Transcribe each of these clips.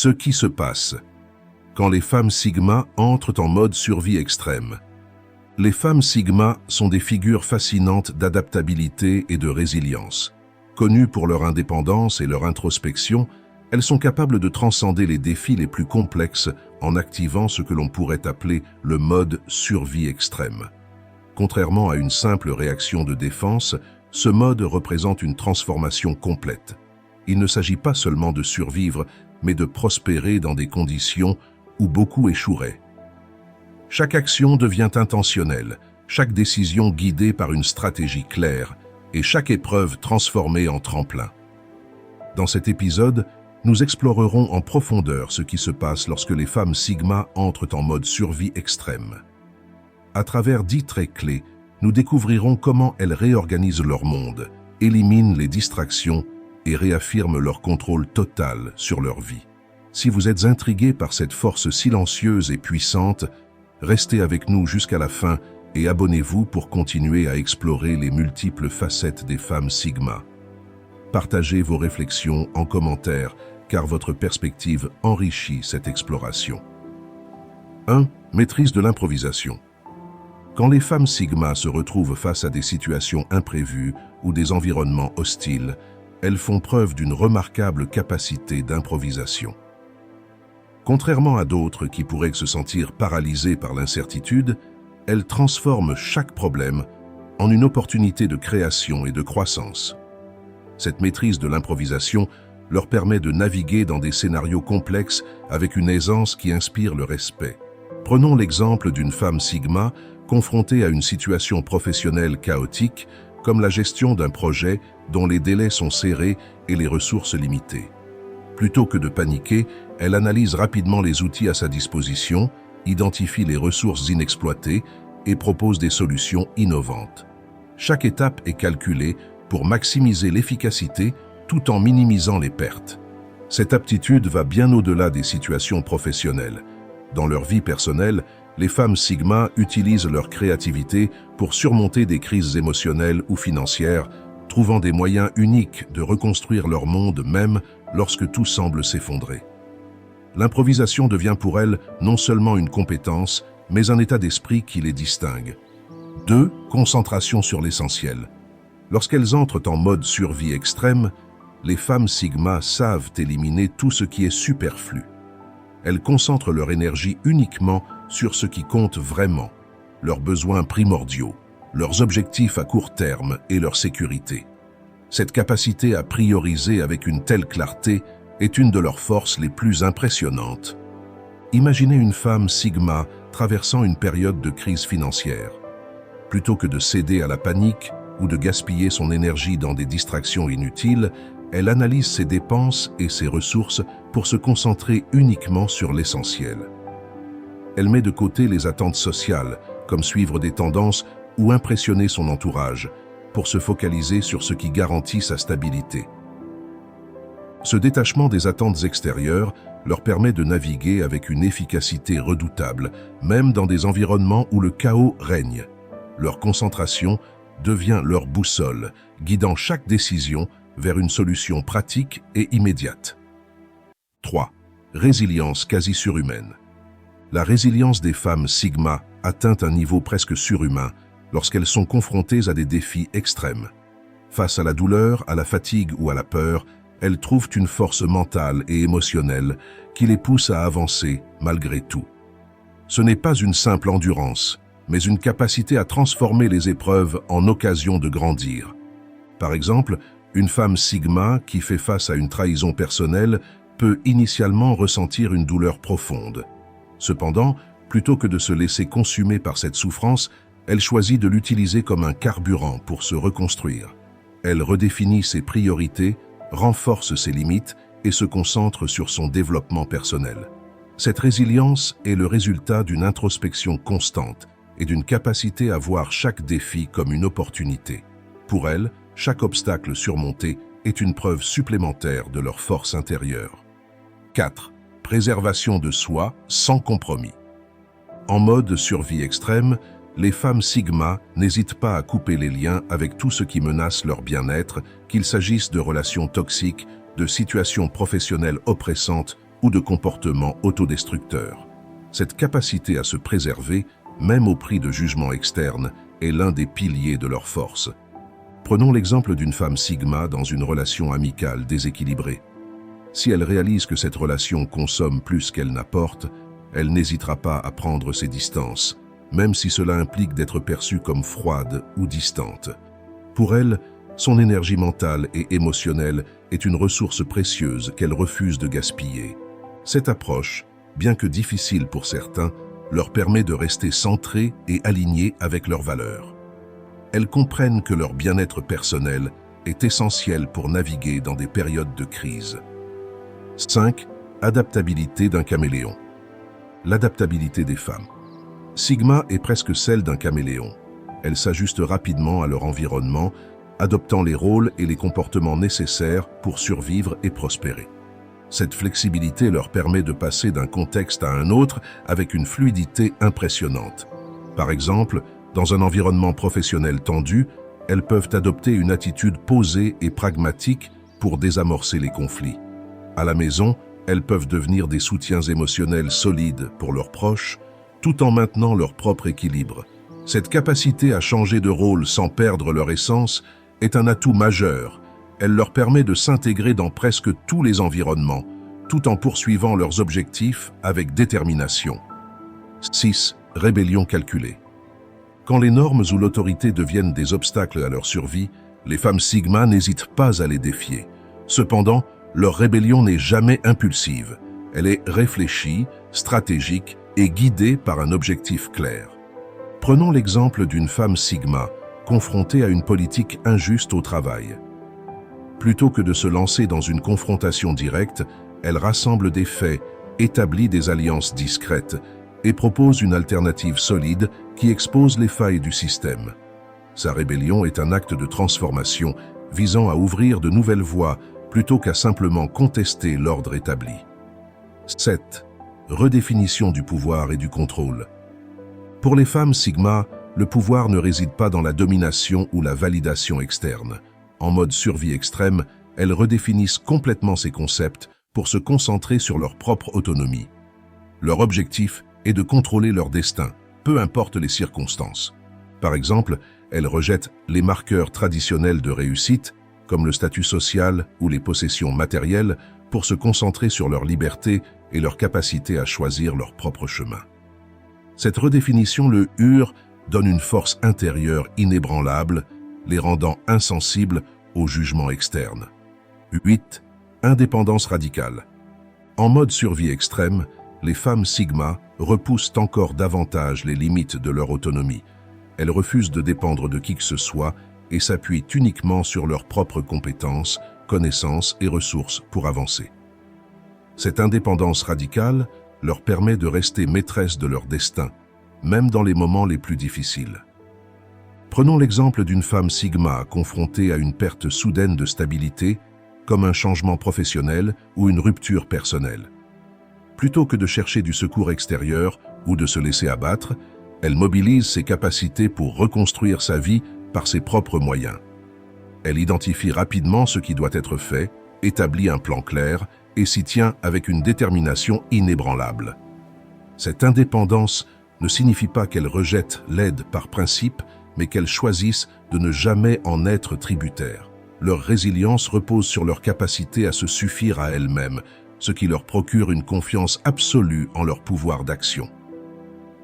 Ce qui se passe quand les femmes Sigma entrent en mode survie extrême. Les femmes Sigma sont des figures fascinantes d'adaptabilité et de résilience. Connues pour leur indépendance et leur introspection, elles sont capables de transcender les défis les plus complexes en activant ce que l'on pourrait appeler le mode survie extrême. Contrairement à une simple réaction de défense, ce mode représente une transformation complète. Il ne s'agit pas seulement de survivre, mais de prospérer dans des conditions où beaucoup échoueraient. Chaque action devient intentionnelle, chaque décision guidée par une stratégie claire et chaque épreuve transformée en tremplin. Dans cet épisode, nous explorerons en profondeur ce qui se passe lorsque les femmes Sigma entrent en mode survie extrême. À travers 10 traits clés, nous découvrirons comment elles réorganisent leur monde, éliminent les distractions et réaffirment leur contrôle total sur leur vie. Si vous êtes intrigué par cette force silencieuse et puissante, restez avec nous jusqu'à la fin et abonnez-vous pour continuer à explorer les multiples facettes des femmes Sigma. Partagez vos réflexions en commentaire, car votre perspective enrichit cette exploration. 1. Maîtrise de l'improvisation. Quand les femmes Sigma se retrouvent face à des situations imprévues ou des environnements hostiles, elles font preuve d'une remarquable capacité d'improvisation. Contrairement à d'autres qui pourraient se sentir paralysées par l'incertitude, elles transforment chaque problème en une opportunité de création et de croissance. Cette maîtrise de l'improvisation leur permet de naviguer dans des scénarios complexes avec une aisance qui inspire le respect. Prenons l'exemple d'une femme Sigma confrontée à une situation professionnelle chaotique, comme la gestion d'un projet dont les délais sont serrés et les ressources limitées. Plutôt que de paniquer, elle analyse rapidement les outils à sa disposition, identifie les ressources inexploitées et propose des solutions innovantes. Chaque étape est calculée pour maximiser l'efficacité tout en minimisant les pertes. Cette aptitude va bien au-delà des situations professionnelles. Dans leur vie personnelle, les femmes Sigma utilisent leur créativité pour surmonter des crises émotionnelles ou financières, trouvant des moyens uniques de reconstruire leur monde même lorsque tout semble s'effondrer. L'improvisation devient pour elles non seulement une compétence, mais un état d'esprit qui les distingue. 2. Concentration sur l'essentiel. Lorsqu'elles entrent en mode survie extrême, les femmes Sigma savent éliminer tout ce qui est superflu. Elles concentrent leur énergie uniquement sur ce qui compte vraiment, leurs besoins primordiaux, leurs objectifs à court terme et leur sécurité. Cette capacité à prioriser avec une telle clarté est une de leurs forces les plus impressionnantes. Imaginez une femme Sigma traversant une période de crise financière. Plutôt que de céder à la panique ou de gaspiller son énergie dans des distractions inutiles, elle analyse ses dépenses et ses ressources pour se concentrer uniquement sur l'essentiel. Elle met de côté les attentes sociales, comme suivre des tendances ou impressionner son entourage, pour se focaliser sur ce qui garantit sa stabilité. Ce détachement des attentes extérieures leur permet de naviguer avec une efficacité redoutable, même dans des environnements où le chaos règne. Leur concentration devient leur boussole, guidant chaque décision vers une solution pratique et immédiate. 3. Résilience quasi surhumaine. La résilience des femmes Sigma atteint un niveau presque surhumain lorsqu'elles sont confrontées à des défis extrêmes. Face à la douleur, à la fatigue ou à la peur, elles trouvent une force mentale et émotionnelle qui les pousse à avancer malgré tout. Ce n'est pas une simple endurance, mais une capacité à transformer les épreuves en occasion de grandir. Par exemple, une femme Sigma qui fait face à une trahison personnelle peut initialement ressentir une douleur profonde. Cependant, plutôt que de se laisser consumer par cette souffrance, elle choisit de l'utiliser comme un carburant pour se reconstruire. Elle redéfinit ses priorités, renforce ses limites et se concentre sur son développement personnel. Cette résilience est le résultat d'une introspection constante et d'une capacité à voir chaque défi comme une opportunité. Pour elle, chaque obstacle surmonté est une preuve supplémentaire de leur force intérieure. 4. Préservation de soi sans compromis. En mode survie extrême, les femmes Sigma n'hésitent pas à couper les liens avec tout ce qui menace leur bien-être, qu'il s'agisse de relations toxiques, de situations professionnelles oppressantes ou de comportements autodestructeurs. Cette capacité à se préserver, même au prix de jugements externes, est l'un des piliers de leur force. Prenons l'exemple d'une femme sigma dans une relation amicale déséquilibrée. Si elle réalise que cette relation consomme plus qu'elle n'apporte, elle n'hésitera pas à prendre ses distances, même si cela implique d'être perçue comme froide ou distante. Pour elle, son énergie mentale et émotionnelle est une ressource précieuse qu'elle refuse de gaspiller. Cette approche, bien que difficile pour certains, leur permet de rester centrés et alignés avec leurs valeurs. Elles comprennent que leur bien-être personnel est essentiel pour naviguer dans des périodes de crise. 5. Adaptabilité d'un caméléon. L'adaptabilité des femmes. Sigma est presque celle d'un caméléon. Elles s'ajustent rapidement à leur environnement, adoptant les rôles et les comportements nécessaires pour survivre et prospérer. Cette flexibilité leur permet de passer d'un contexte à un autre avec une fluidité impressionnante. Par exemple, dans un environnement professionnel tendu, elles peuvent adopter une attitude posée et pragmatique pour désamorcer les conflits. À la maison, elles peuvent devenir des soutiens émotionnels solides pour leurs proches, tout en maintenant leur propre équilibre. Cette capacité à changer de rôle sans perdre leur essence est un atout majeur. Elle leur permet de s'intégrer dans presque tous les environnements, tout en poursuivant leurs objectifs avec détermination. 6. Rébellion calculée. Quand les normes ou l'autorité deviennent des obstacles à leur survie, les femmes sigma n'hésitent pas à les défier. Cependant, leur rébellion n'est jamais impulsive. Elle est réfléchie, stratégique et guidée par un objectif clair. Prenons l'exemple d'une femme sigma confrontée à une politique injuste au travail. Plutôt que de se lancer dans une confrontation directe, elle rassemble des faits, établit des alliances discrètes et propose une alternative solide qui expose les failles du système. Sa rébellion est un acte de transformation visant à ouvrir de nouvelles voies plutôt qu'à simplement contester l'ordre établi. 7. Redéfinition du pouvoir et du contrôle. Pour les femmes sigma, le pouvoir ne réside pas dans la domination ou la validation externe. En mode survie extrême, elles redéfinissent complètement ces concepts pour se concentrer sur leur propre autonomie. Leur objectif est de contrôler leur destin, peu importe les circonstances. Par exemple, elles rejettent les marqueurs traditionnels de réussite, comme le statut social ou les possessions matérielles, pour se concentrer sur leur liberté et leur capacité à choisir leur propre chemin. Cette redéfinition donne une force intérieure inébranlable, les rendant insensibles aux jugements externes. 8. Indépendance radicale. En mode survie extrême, les femmes sigma repoussent encore davantage les limites de leur autonomie. Elles refusent de dépendre de qui que ce soit et s'appuient uniquement sur leurs propres compétences, connaissances et ressources pour avancer. Cette indépendance radicale leur permet de rester maîtresses de leur destin, même dans les moments les plus difficiles. Prenons l'exemple d'une femme sigma confrontée à une perte soudaine de stabilité, comme un changement professionnel ou une rupture personnelle. Plutôt que de chercher du secours extérieur ou de se laisser abattre, elle mobilise ses capacités pour reconstruire sa vie par ses propres moyens. Elle identifie rapidement ce qui doit être fait, établit un plan clair et s'y tient avec une détermination inébranlable. Cette indépendance ne signifie pas qu'elle rejette l'aide par principe, mais qu'elles choisissent de ne jamais en être tributaires. Leur résilience repose sur leur capacité à se suffire à elles-mêmes, ce qui leur procure une confiance absolue en leur pouvoir d'action.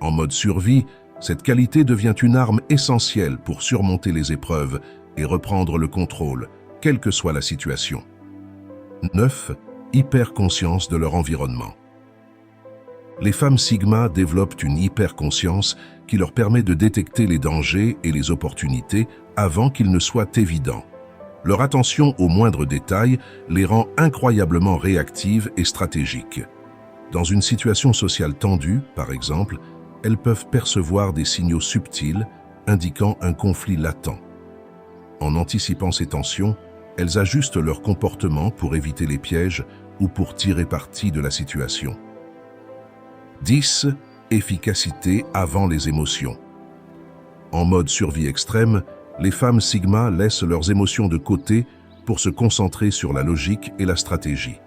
En mode survie, cette qualité devient une arme essentielle pour surmonter les épreuves et reprendre le contrôle, quelle que soit la situation. 9. Hyperconscience de leur environnement. Les femmes sigma développent une hyperconscience qui leur permet de détecter les dangers et les opportunités avant qu'ils ne soient évidents. Leur attention aux moindres détails les rend incroyablement réactives et stratégiques. Dans une situation sociale tendue, par exemple, elles peuvent percevoir des signaux subtils indiquant un conflit latent. En anticipant ces tensions, elles ajustent leur comportement pour éviter les pièges ou pour tirer parti de la situation. 10. Efficacité avant les émotions. En mode survie extrême, les femmes sigma laissent leurs émotions de côté pour se concentrer sur la logique et la stratégie.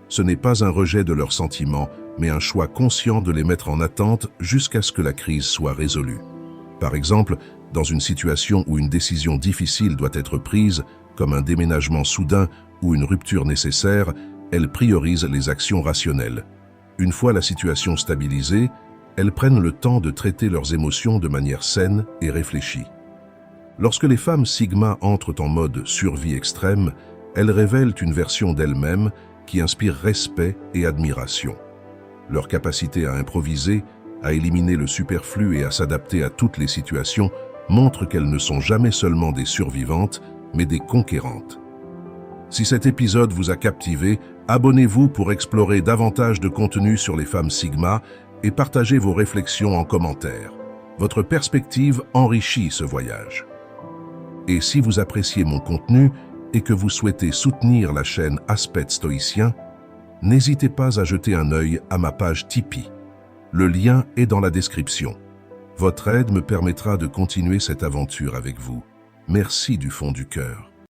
Ce n'est pas un rejet de leurs sentiments, mais un choix conscient de les mettre en attente jusqu'à ce que la crise soit résolue. Par exemple, dans une situation où une décision difficile doit être prise, comme un déménagement soudain ou une rupture nécessaire, elles priorisent les actions rationnelles. Une fois la situation stabilisée, elles prennent le temps de traiter leurs émotions de manière saine et réfléchie. Lorsque les femmes Sigma entrent en mode survie extrême, elles révèlent une version d'elles-mêmes qui inspire respect et admiration. Leur capacité à improviser, à éliminer le superflu et à s'adapter à toutes les situations montre qu'elles ne sont jamais seulement des survivantes, mais des conquérantes. Si cet épisode vous a captivé, abonnez-vous pour explorer davantage de contenu sur les femmes Sigma et partagez vos réflexions en commentaire. Votre perspective enrichit ce voyage. Et si vous appréciez mon contenu et que vous souhaitez soutenir la chaîne Aspect Stoïcien, n'hésitez pas à jeter un œil à ma page Tipeee. Le lien est dans la description. Votre aide me permettra de continuer cette aventure avec vous. Merci du fond du cœur.